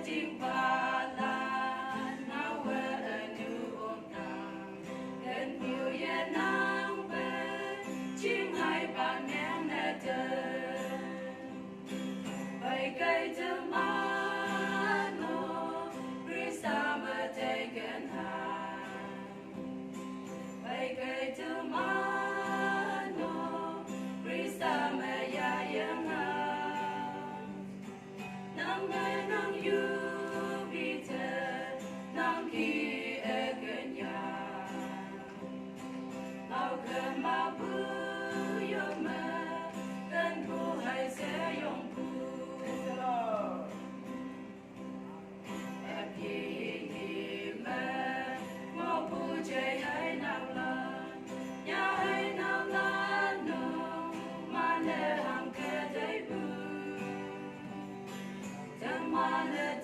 chinh ba la na we nu om na gần nhiều ye nang về chinh hai ba nén nè trời bay cây từ ma no brisa mà tay gần hà bay cây từ ma no brisa mà ya yang hà nang nghe nang yu bi te nang ki e gần ya mau gần ma bu yo ma gần bu hay sẽ yong bu chơi hay nào là nhà hay nào là no mà nè hàng kê thấy bự chẳng mà nè